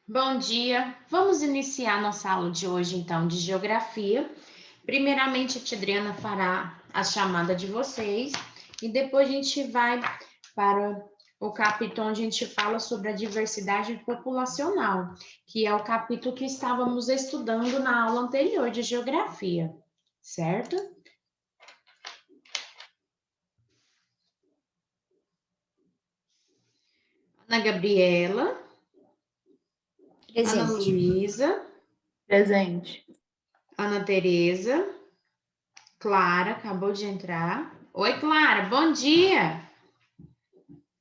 Bom dia. Vamos iniciar nossa aula de hoje, então, de geografia. Primeiramente, a tia Adriana fará a chamada de vocês e depois a gente vai para o capítulo onde a gente fala sobre a diversidade populacional, que é o capítulo que estávamos estudando na aula anterior de geografia, certo? Ana Gabriela, Ana Presente. Luísa, Presente. Ana Tereza, Clara acabou de entrar. Oi, Clara, bom dia.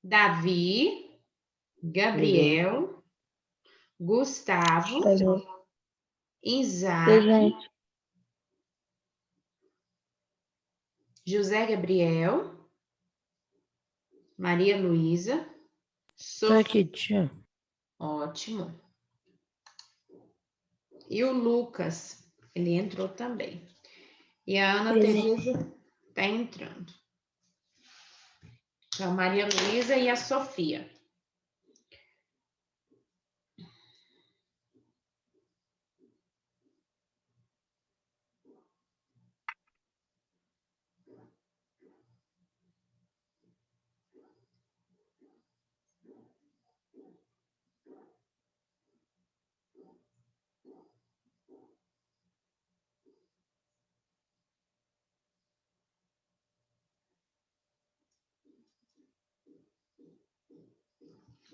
Davi, Gabriel, Gustavo, Isaac, Presente. José Gabriel, Maria Luísa, Tô aqui, tia. ótimo. E o Lucas, ele entrou também. E a Ana Teresa está entrando. Então, Maria Luísa e a Sofia.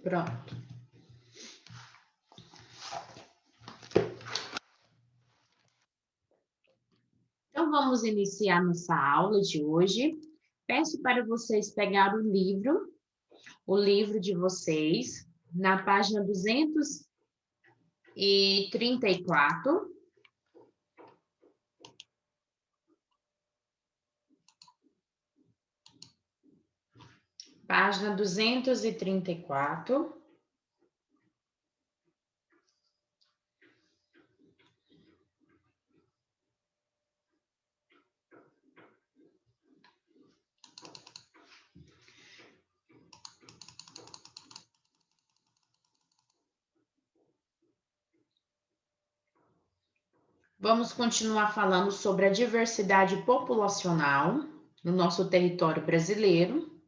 Pronto. Então, vamos iniciar nossa aula de hoje. Peço para vocês pegar o livro de vocês, na página 234. Página 234. Vamos continuar falando sobre a diversidade populacional no nosso território brasileiro.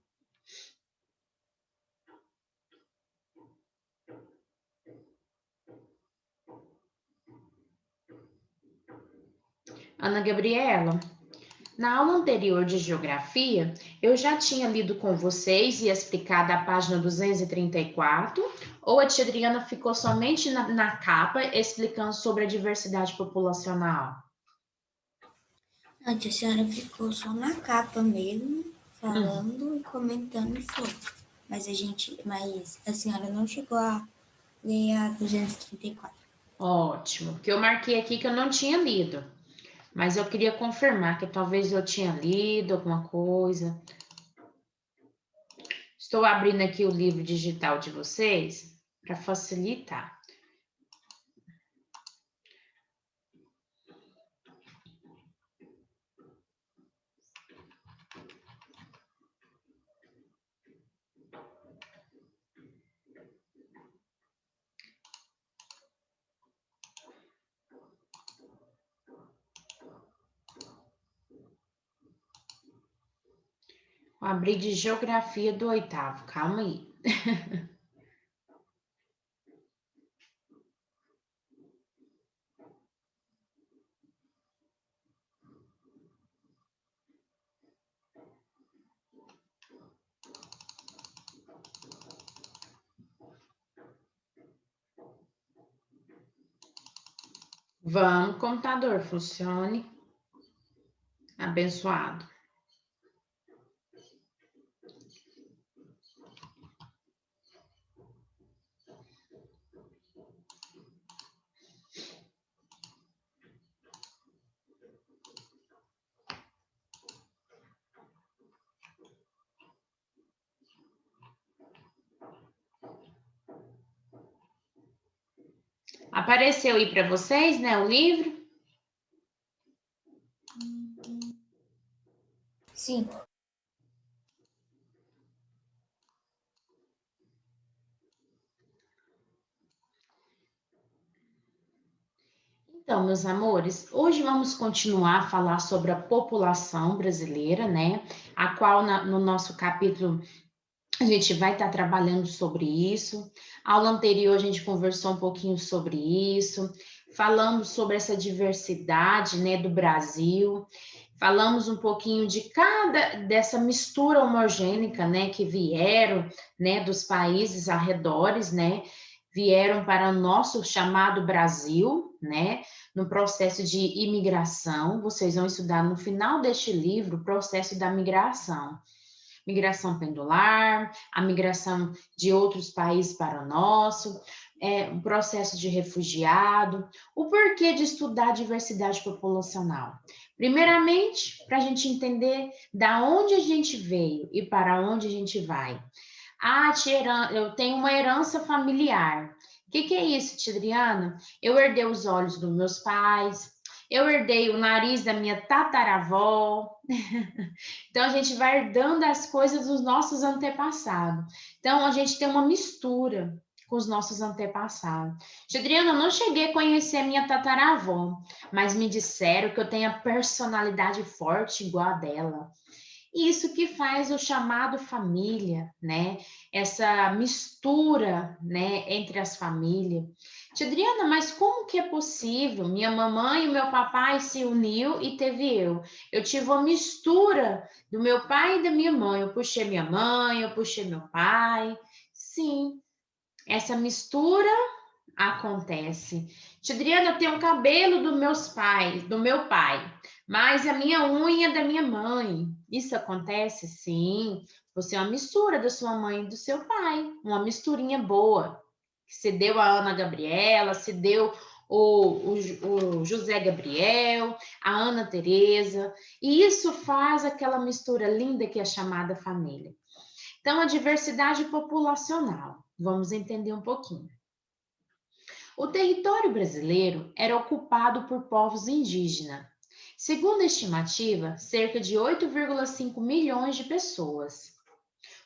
Ana Gabriela, na aula anterior de geografia, eu já tinha lido com vocês e explicado a página 234, ou a tia Adriana ficou somente na capa explicando sobre a diversidade populacional? Antes a senhora ficou só na capa mesmo, falando e comentando sobre. Mas a senhora não chegou a ler a 234. Ótimo, porque eu marquei aqui que eu não tinha lido, mas eu queria confirmar que talvez eu tinha lido alguma coisa. Estou abrindo aqui o livro digital de vocês para facilitar. Vou abrir de geografia do oitavo, calma aí. Vamos, computador, funcione. Abençoado. Apareceu aí para vocês, né, o livro? Sim. Então, meus amores, hoje vamos continuar a falar sobre a população brasileira, né? A qual no nosso capítulo a gente vai estar trabalhando sobre isso. A aula anterior a gente conversou um pouquinho sobre isso, falamos sobre essa diversidade, né, do Brasil. Falamos um pouquinho de dessa mistura homogênica, né, que vieram, né, dos países arredores, né, vieram para o nosso chamado Brasil, né, no processo de imigração. Vocês vão estudar no final deste livro o processo da migração. Migração pendular, a migração de outros países para o nosso, um processo de refugiado, o porquê de estudar a diversidade populacional. Primeiramente, para a gente entender da onde a gente veio e para onde a gente vai. Ah, eu tenho uma herança familiar. O que é isso, tia Adriana? Eu herdei os olhos dos meus pais, eu herdei o nariz da minha tataravó. Então, a gente vai herdando as coisas dos nossos antepassados. Então, a gente tem uma mistura com os nossos antepassados. Tia Adriana, eu não cheguei a conhecer a minha tataravó, mas me disseram que eu tenho a personalidade forte igual a dela. Isso que faz o chamado família, né? Essa mistura, né, entre as famílias. Tia Adriana, mas como que é possível? Minha mamãe e o meu papai se uniu e teve eu. Eu tive uma mistura do meu pai e da minha mãe. Eu puxei minha mãe, eu puxei meu pai. Sim, essa mistura acontece. Tia Adriana, tem um cabelo dos meus pais, do meu pai, mas a minha unha é da minha mãe. Isso acontece? Sim. Você é uma mistura da sua mãe e do seu pai, uma misturinha boa. Se deu a Ana Gabriela, se deu o José Gabriel, a Ana Teresa, e isso faz aquela mistura linda que é chamada família. Então, a diversidade populacional, vamos entender um pouquinho. O território brasileiro era ocupado por povos indígenas. Segundo a estimativa, cerca de 8,5 milhões de pessoas.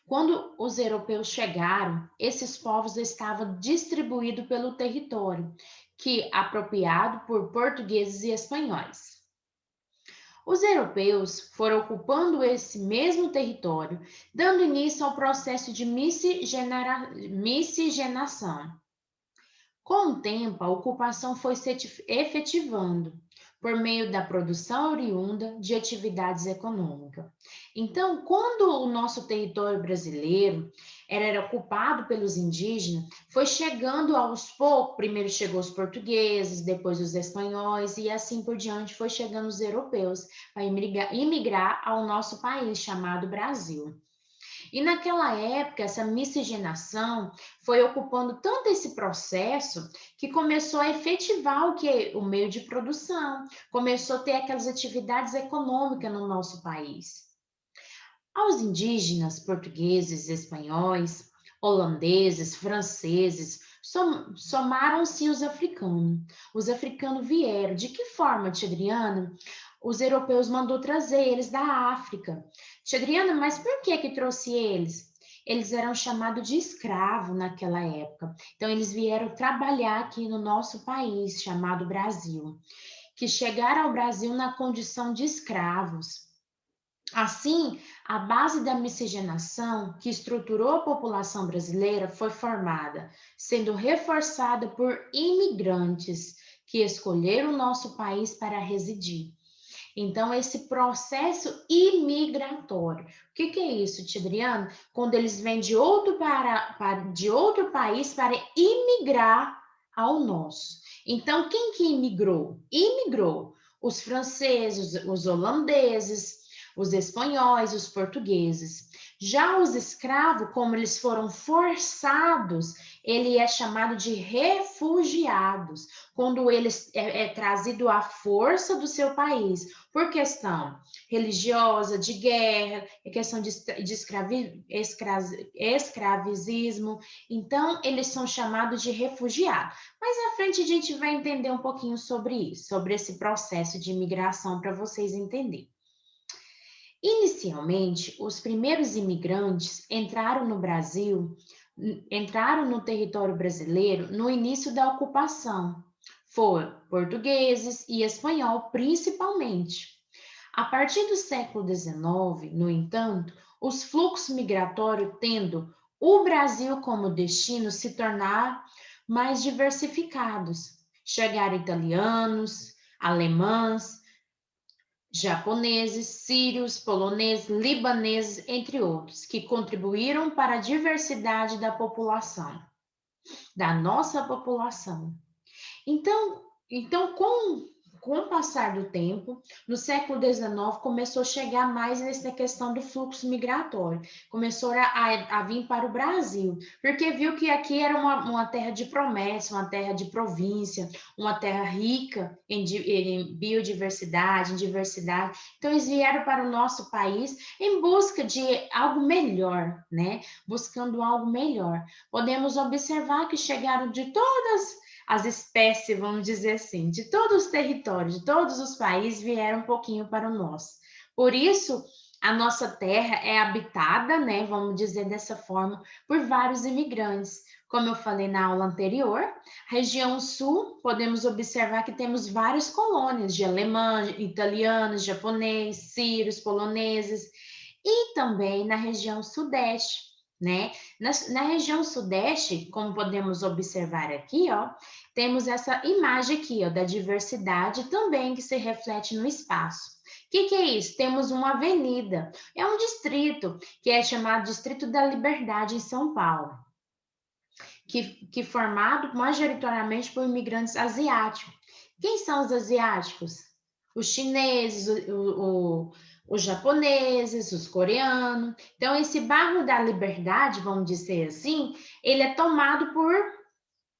Quando os europeus chegaram, esses povos estavam distribuídos pelo território, que apropriado por portugueses e espanhóis. Os europeus foram ocupando esse mesmo território, dando início ao processo de miscigenação. Com o tempo, a ocupação foi se efetivando por meio da produção oriunda de atividades econômicas. Então, quando o nosso território brasileiro era ocupado pelos indígenas, foi chegando aos poucos, primeiro chegou os portugueses, depois os espanhóis e assim por diante foi chegando os europeus para imigrar ao nosso país chamado Brasil. E naquela época, essa miscigenação foi ocupando tanto esse processo que começou a efetivar o meio de produção, começou a ter aquelas atividades econômicas no nosso país. Aos indígenas, portugueses, espanhóis, holandeses, franceses, somaram-se os africanos. Os africanos vieram. De que forma, tia Adriana? Os europeus mandou trazer eles da África. Tia Adriana, mas por que trouxe eles? Eles eram chamados de escravo naquela época. Então, eles vieram trabalhar aqui no nosso país, chamado Brasil, que chegaram ao Brasil na condição de escravos. Assim, a base da miscigenação que estruturou a população brasileira foi formada, sendo reforçada por imigrantes que escolheram o nosso país para residir. Então, esse processo imigratório. O que é isso, tia Adriana? Quando eles vêm de outro país para imigrar ao nosso. Então, quem que imigrou? Imigrou os franceses, os holandeses, os espanhóis, os portugueses. Já os escravos, como eles foram forçados, ele é chamado de refugiados, quando eles é trazido à força do seu país, por questão religiosa, de guerra, questão de escravismo. Então, eles são chamados de refugiados. Mais à frente, a gente vai entender um pouquinho sobre isso, sobre esse processo de imigração, para vocês entenderem. Inicialmente, os primeiros imigrantes entraram no Brasil, entraram no território brasileiro no início da ocupação. foram portugueses e espanhol, principalmente. A partir do século XIX, no entanto, os fluxos migratórios tendo o Brasil como destino se tornar mais diversificados. Chegaram italianos, alemães, japoneses, sírios, poloneses, libaneses, entre outros, que contribuíram para a diversidade da população, da nossa população. Então com o passar do tempo, no século XIX, começou a chegar mais nessa questão do fluxo migratório. Começou a vir para o Brasil, porque viu que aqui era uma terra de promessa, uma terra de província, uma terra rica em biodiversidade, em diversidade. Então, eles vieram para o nosso país em busca de algo melhor, né? Buscando algo melhor. Podemos observar que chegaram de todas as espécies, vamos dizer assim, de todos os territórios, de todos os países, vieram um pouquinho para o nosso. Por isso, a nossa terra é habitada, né, vamos dizer dessa forma, por vários imigrantes. Como eu falei na aula anterior, região sul, podemos observar que temos várias colônias de alemães, italianos, japoneses, sírios, poloneses, e também na região sudeste, né? Na região sudeste, como podemos observar aqui, ó, temos essa imagem aqui, ó, da diversidade também que se reflete no espaço. O que é isso? Temos uma avenida, é um distrito, que é chamado Distrito da Liberdade em São Paulo, que é formado majoritariamente por imigrantes asiáticos. Quem são os asiáticos? Os chineses, os japoneses, os coreanos. Então, esse bairro da Liberdade, vamos dizer assim, ele é tomado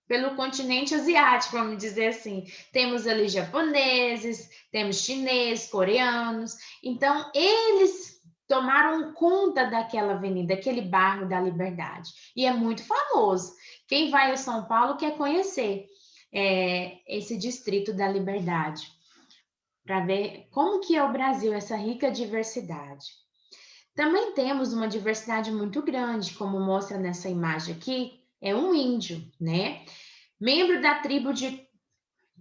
pelo continente asiático, vamos dizer assim. Temos ali japoneses, temos chineses, coreanos. Então, eles tomaram conta daquela avenida, daquele bairro da Liberdade. E é muito famoso. Quem vai a São Paulo quer conhecer esse Distrito da Liberdade, para ver como que é o Brasil, essa rica diversidade. Também temos uma diversidade muito grande, como mostra nessa imagem aqui, é um índio, né? Membro da tribo de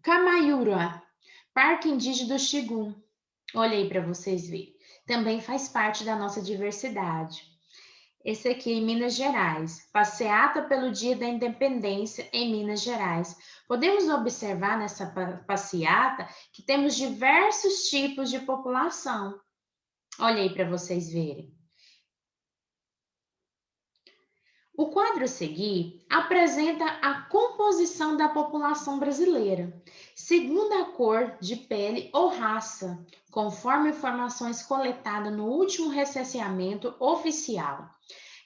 Camaiura, Parque Indígena do Xingu. Olha aí para vocês verem. Também faz parte da nossa diversidade. Esse aqui em Minas Gerais, passeata pelo Dia da Independência em Minas Gerais. Podemos observar nessa passeata que temos diversos tipos de população. Olha aí para vocês verem. O quadro a seguir apresenta a composição da população brasileira, segundo a cor de pele ou raça, conforme informações coletadas no último recenseamento oficial,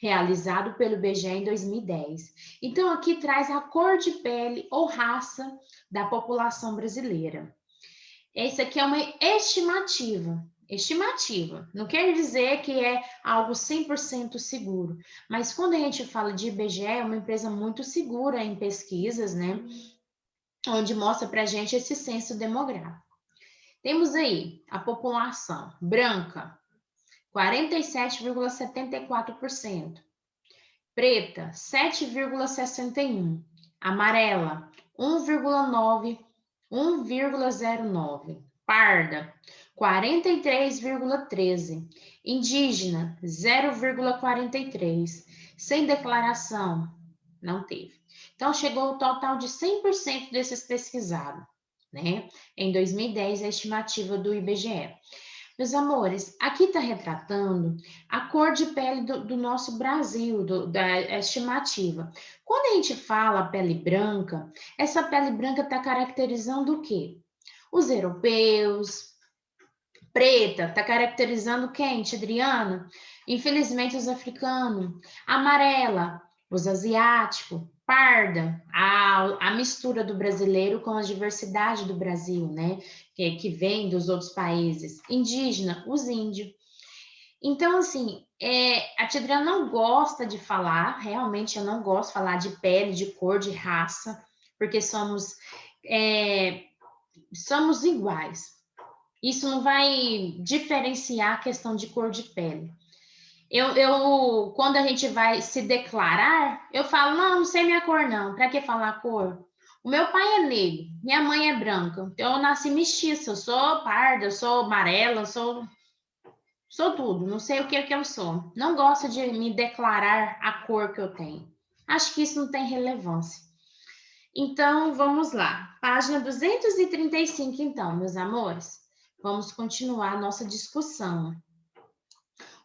realizado pelo IBGE em 2010. Então, aqui traz a cor de pele ou raça da população brasileira. Esse aqui é uma estimativa. Estimativa. Não quer dizer que é algo 100% seguro, mas quando a gente fala de IBGE, é uma empresa muito segura em pesquisas, né? Onde mostra para a gente esse censo demográfico. Temos aí a população branca, 47,74%. Preta, 7,61%. Amarela, 1,09%. Parda, 43,13%. Indígena, 0,43%. Sem declaração, não teve. Então, chegou ao total de 100% desses pesquisados, né? Em 2010, a estimativa do IBGE. Meus amores, aqui está retratando a cor de pele do nosso Brasil, da estimativa. Quando a gente fala pele branca, essa pele branca está caracterizando o quê? Os europeus. Preta, está caracterizando quem, Adriana? Infelizmente, os africanos. Amarela, os asiáticos. Parda, a mistura do brasileiro com a diversidade do Brasil, né? Que vem dos outros países. Indígena, os índios. Então, assim, a tia Adriana não gosta de falar, realmente eu não gosto de falar de pele, de cor, de raça, porque somos iguais. Isso não vai diferenciar a questão de cor de pele. Quando a gente vai se declarar, eu falo, não sei minha cor não. Para que falar cor? O meu pai é negro, minha mãe é branca. Eu nasci mestiça, eu sou parda, eu sou amarela, eu sou tudo, não sei o que é que eu sou. Não gosto de me declarar a cor que eu tenho. Acho que isso não tem relevância. Então, vamos lá. Página 235, então, meus amores. Vamos continuar a nossa discussão.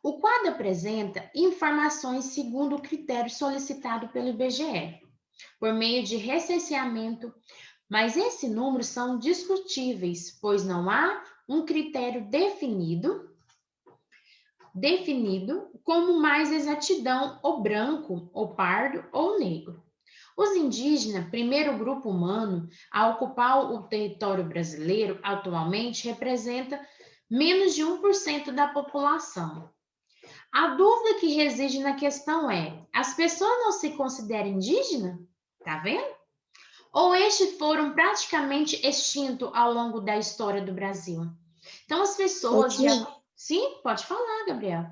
O quadro apresenta informações segundo o critério solicitado pelo IBGE, por meio de recenseamento, mas esses números são discutíveis, pois não há um critério definido como mais exatidão, ou branco, ou pardo, ou negro. Os indígenas, primeiro grupo humano a ocupar o território brasileiro, atualmente representa menos de 1% da população. A dúvida que reside na questão é: as pessoas não se consideram indígenas? Tá vendo? Ou estes foram praticamente extintos ao longo da história do Brasil? Então, as pessoas já... Sim, pode falar, Gabriel.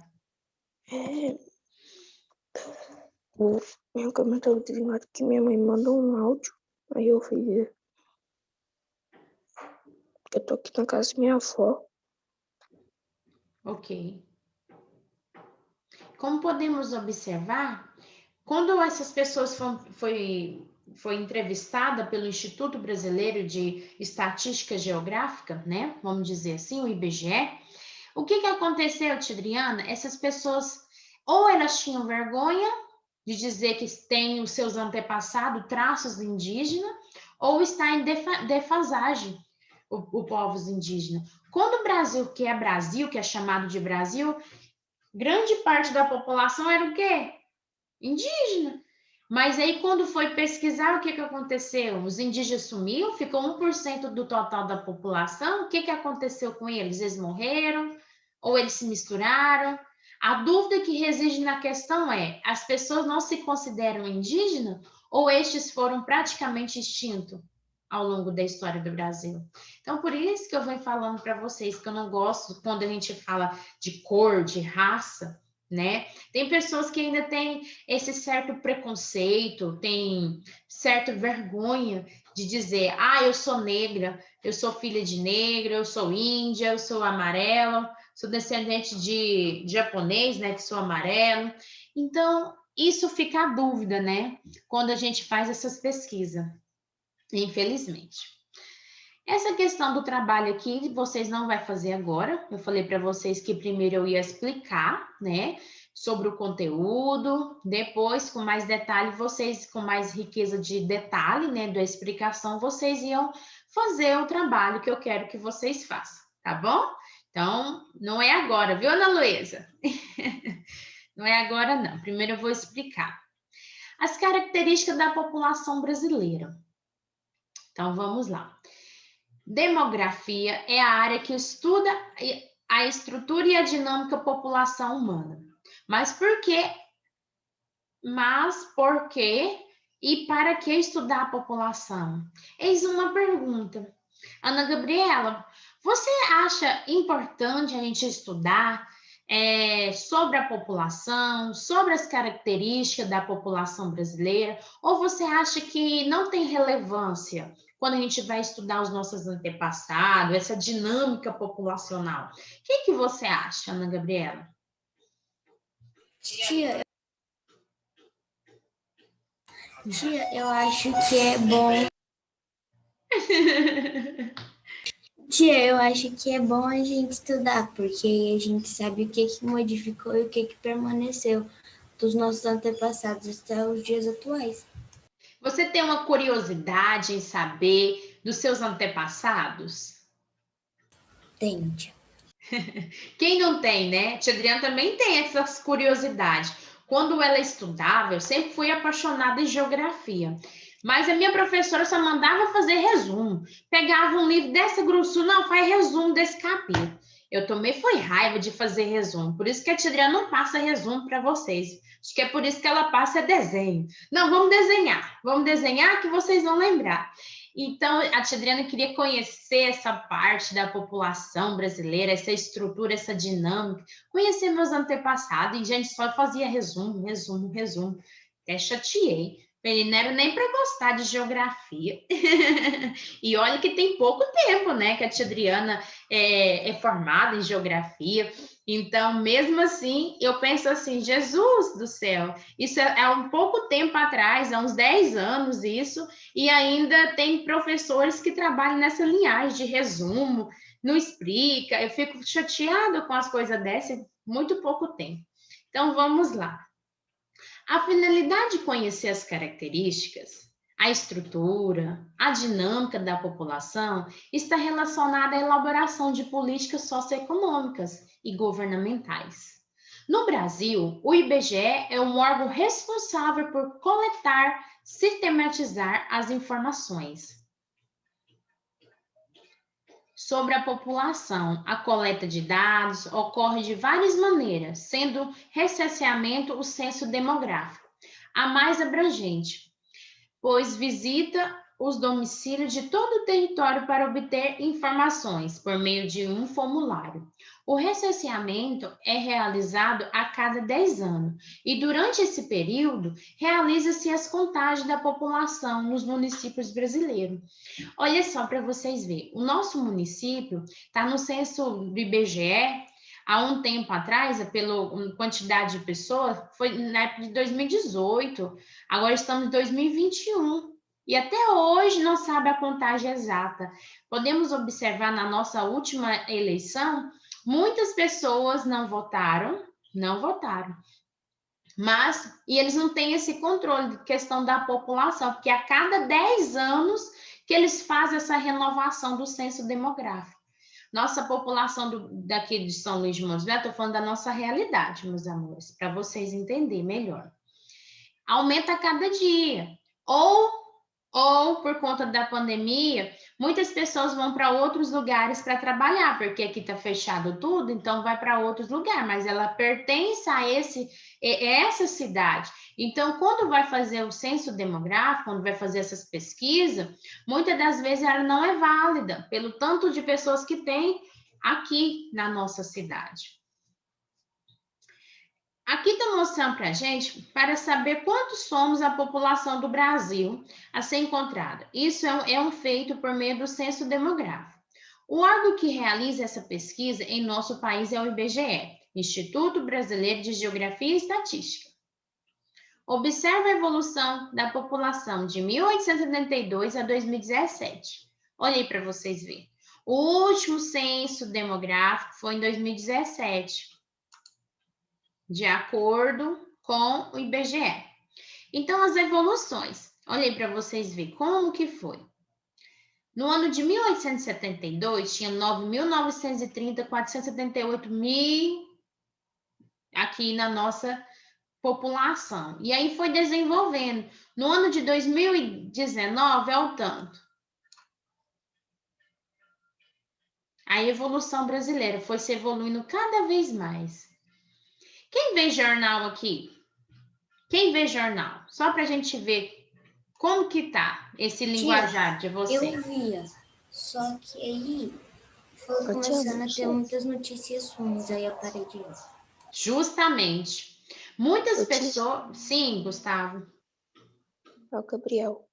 Minha câmera estava desligada que minha mãe mandou um áudio. Aí eu fui ver. Eu tô aqui na casa da minha avó. Ok. Como podemos observar, quando essas pessoas foi entrevistada pelo Instituto Brasileiro de Estatística Geográfica, né? Vamos dizer assim, o IBGE, o que aconteceu, Tidriana? Essas pessoas, ou elas tinham vergonha de dizer que têm os seus antepassados traços indígenas, ou está em defasagem o povos indígenas. Quando o Brasil, que é chamado de Brasil, grande parte da população era o quê? Indígena. Mas aí, quando foi pesquisar, o que aconteceu? Os indígenas sumiu, ficou 1% do total da população. O que aconteceu com eles? Eles morreram? Ou eles se misturaram? A dúvida que reside na questão é: as pessoas não se consideram indígenas ou estes foram praticamente extintos ao longo da história do Brasil? Então, por isso que eu venho falando para vocês que eu não gosto quando a gente fala de cor, de raça, né? Tem pessoas que ainda têm esse certo preconceito, tem certa vergonha de dizer: ah, eu sou negra, eu sou filha de negro, eu sou índia, eu sou amarelo, sou descendente de japonês, né, que sou amarelo. Então, isso fica a dúvida, né, quando a gente faz essas pesquisas, infelizmente. Essa questão do trabalho aqui, vocês não vão fazer agora. Eu falei para vocês que primeiro eu ia explicar, né, sobre o conteúdo, depois, com mais detalhe, vocês, com mais riqueza de detalhe, né, da explicação, vocês iam fazer o trabalho que eu quero que vocês façam, tá bom? Então, não é agora, viu, Ana Luísa? Não é agora, não. Primeiro eu vou explicar. As características da população brasileira. Então, vamos lá. Demografia é a área que estuda a estrutura e a dinâmica da população humana. Mas por quê? E para que estudar a população? Eis uma pergunta. Ana Gabriela, você acha importante a gente estudar sobre a população, sobre as características da população brasileira, ou você acha que não tem relevância quando a gente vai estudar os nossos antepassados, essa dinâmica populacional? O que você acha, Ana Gabriela? Tia, eu acho que é bom. Tia, eu acho que é bom a gente estudar, porque aí a gente sabe o que modificou e o que permaneceu dos nossos antepassados até os dias atuais. Você tem uma curiosidade em saber dos seus antepassados? Tem, tia. Quem não tem, né? Tia Adriana também tem essas curiosidades. Quando ela estudava, eu sempre fui apaixonada em geografia. Mas a minha professora só mandava fazer resumo. Pegava um livro dessa grossura, não, faz resumo desse capítulo. Eu tomei foi raiva de fazer resumo. Por isso que a tia Adriana não passa resumo para vocês. Acho que é por isso que ela passa desenho. Não, vamos desenhar. Vamos desenhar que vocês vão lembrar. Então, a tia Adriana queria conhecer essa parte da população brasileira, essa estrutura, essa dinâmica, conhecer meus antepassados, e a gente só fazia resumo. Até chateei. Ele não era nem para gostar de geografia. E olha que tem pouco tempo, né, que a tia Adriana é formada em geografia. Então, mesmo assim, eu penso assim, Jesus do céu, isso é um pouco tempo atrás, há uns 10 anos isso, e ainda tem professores que trabalham nessa linhagem de resumo, não explica, eu fico chateada com as coisas dessas, muito pouco tempo. Então, vamos lá. A finalidade de conhecer as características, a estrutura, a dinâmica da população está relacionada à elaboração de políticas socioeconômicas e governamentais. No Brasil, o IBGE é um órgão responsável por coletar, sistematizar as informações sobre a população. A coleta de dados ocorre de várias maneiras, sendo recenseamento o censo demográfico, a mais abrangente, pois visita os domicílios de todo o território para obter informações por meio de um formulário. O recenseamento é realizado a cada 10 anos e durante esse período realiza-se as contagens da população nos municípios brasileiros. Olha só para vocês verem, o nosso município está no censo do IBGE há um tempo atrás, pela quantidade de pessoas, foi na época de 2018, agora estamos em 2021. E até hoje não sabe a contagem exata. Podemos observar na nossa última eleição, muitas pessoas não votaram. Mas, e eles não têm esse controle de questão da população, porque a cada 10 anos que eles fazem essa renovação do censo demográfico. Nossa população daqui de São Luís de Montes, estou falando da nossa realidade, meus amores, para vocês entenderem melhor. Aumenta a cada dia. Ou por conta da pandemia, muitas pessoas vão para outros lugares para trabalhar, porque aqui está fechado tudo, então vai para outros lugares, mas ela pertence a essa cidade. Então, quando vai fazer o censo demográfico, quando vai fazer essas pesquisas, muitas das vezes ela não é válida, pelo tanto de pessoas que tem aqui na nossa cidade. Aqui está mostrando para a gente, para saber quantos somos a população do Brasil a ser encontrada. Isso é um feito por meio do censo demográfico. O órgão que realiza essa pesquisa em nosso país é o IBGE, Instituto Brasileiro de Geografia e Estatística. Observe a evolução da população de 1872 a 2017. Olha aí para vocês verem. O último censo demográfico foi em 2017. De acordo com o IBGE. Então, as evoluções. Olha aí para vocês verem como que foi. No ano de 1872, tinha 9.930, 478 mil aqui na nossa população. E aí foi desenvolvendo. No ano de 2019, é o tanto. A evolução brasileira foi se evoluindo cada vez mais. Quem vê jornal aqui? Quem vê jornal? Só para a gente ver como que tá esse linguajar de você. Eu via, só que aí foi começando a ter muitas notícias ruins, aí eu parei de ver. Justamente. Muitas pessoas... Sim, Gustavo. É o Gabriel.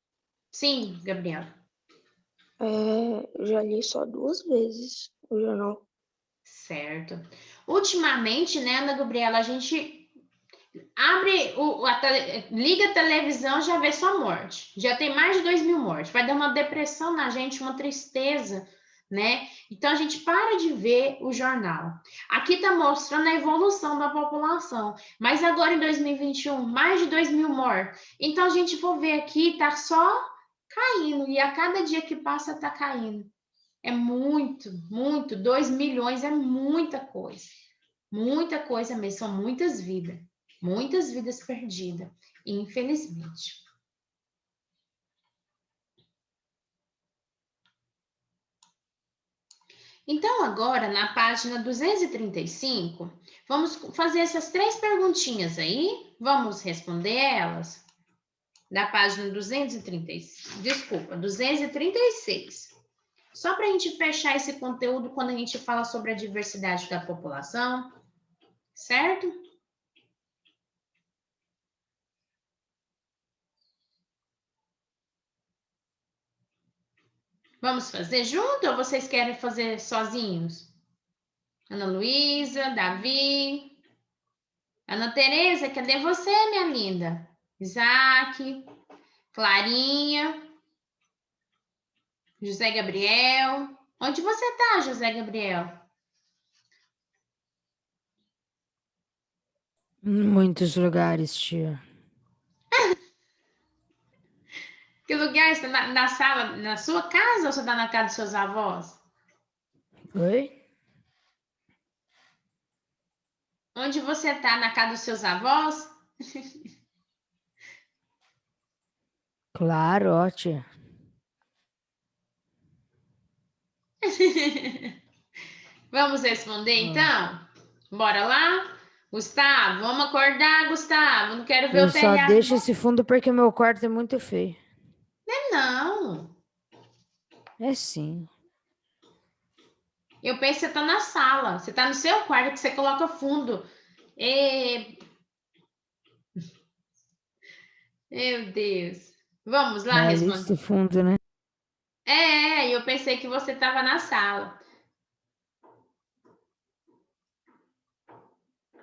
Sim, Gabriel. Já li só 2 vezes o jornal. Certo. Ultimamente, né, Ana Gabriela, a gente abre, liga a televisão, já vê só morte. Já tem mais de 2.000 mortes. Vai dar uma depressão na gente, uma tristeza, né? Então, a gente para de ver o jornal. Aqui está mostrando a evolução da população. Mas agora, em 2021, mais de 2.000 mortes. Então, a gente for ver aqui, está só caindo. E a cada dia que passa, está caindo. É muito, 2 milhões é muita coisa. Muita coisa mesmo, são muitas vidas perdidas, infelizmente. Então, agora, na página 235, vamos fazer essas 3 perguntinhas aí, vamos responder elas? Da página 236. Só para a gente fechar esse conteúdo quando a gente fala sobre a diversidade da população, certo? Vamos fazer junto ou vocês querem fazer sozinhos? Ana Luísa, Davi, Ana Tereza, cadê você, minha linda? Isaac, Clarinha, José Gabriel. Onde você está, José Gabriel? Em muitos lugares, tia. Que lugar? Você está na sala, na sua casa ou você está na casa dos seus avós? Oi? Onde você está? Na casa dos seus avós? Claro, ó, tia. Vamos responder, então? Bora lá? Gustavo, vamos acordar, Gustavo. Não quero ver Eu o só telhado. deixo esse fundo porque meu quarto é muito feio. Não. É sim. Eu penso que você está na sala. Você está no seu quarto que você coloca fundo. Meu Deus. Vamos lá Realista responder. e fundo, né? Eu pensei que você estava na sala.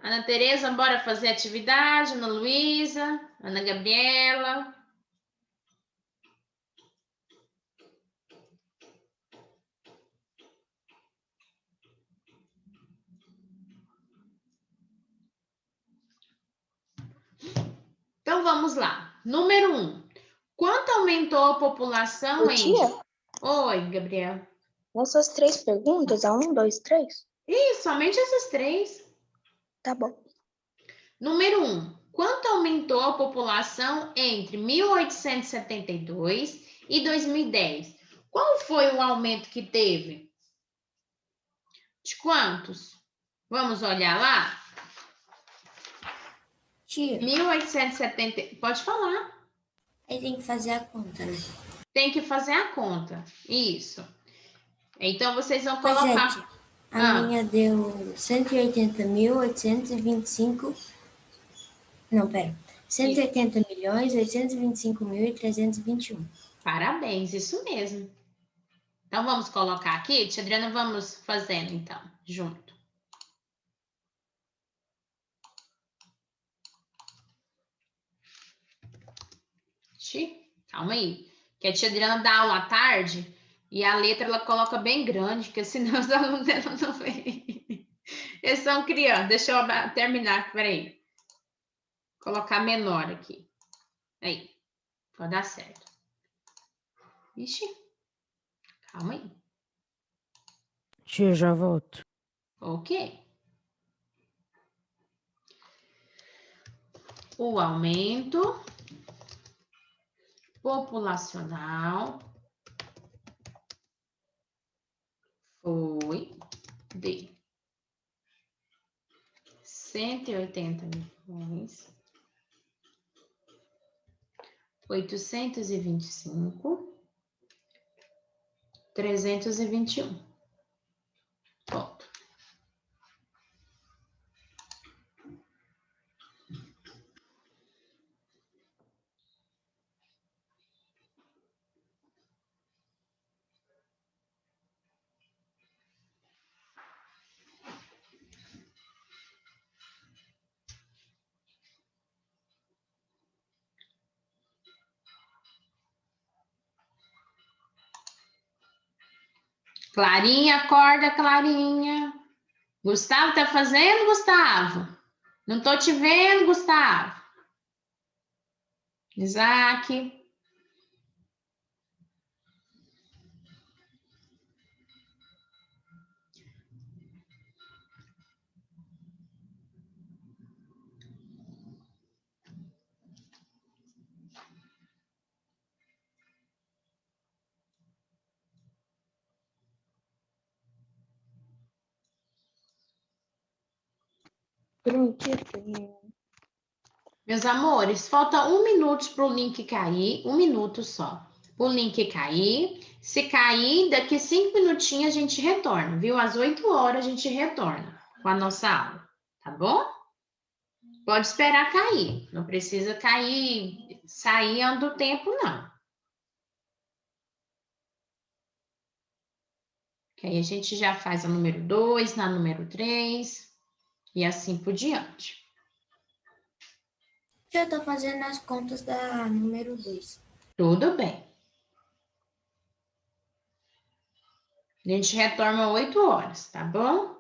Ana Tereza, bora fazer atividade. Ana Luísa, Ana Gabriela. Então vamos lá. Número 1. Quanto aumentou a população Ô, em... tia, Oi, Gabriel. nessas 3 perguntas, a 1, 2, 3? Ih, somente essas 3. Tá bom. Número 1. Quanto aumentou a população entre 1872 e 2010? Qual foi o aumento que teve? De quantos? Vamos olhar lá? Tia, 1870. Pode falar. aí tem que fazer a conta, né? Tem que fazer a conta. Isso. Então, vocês vão Pois é, colocar. tia. A minha deu 180.825. Não, pera. 180.825.321. Parabéns, isso mesmo. Então, vamos colocar aqui. Tia Adriana, vamos fazendo, então, junto. Calma aí. Que a tia Adriana dá aula à tarde e a letra ela coloca bem grande, porque senão os alunos dela não veem. Eles são crianças. Deixa eu terminar, peraí. Colocar menor aqui. Aí, pode dar certo. Ixi, calma aí. Tia, já volto. Ok. O aumento populacional foi de 180.825.321. Ponto. Clarinha, acorda, Clarinha. Gustavo, tá fazendo, Gustavo? Não tô te vendo, Gustavo. Isaac. Pronto. Meus amores, falta 1 minuto para o link cair, 1 minuto só. O link cair. Se cair, daqui 5 minutinhos a gente retorna, viu? Às 8 horas a gente retorna com a nossa aula, tá bom? Pode esperar cair, não precisa cair, sair antes do tempo, não. Que aí a gente já faz a número 2, na número 3 e assim por diante. Já tô fazendo as contas da número 2. Tudo bem. A gente retorna 8 horas, tá bom?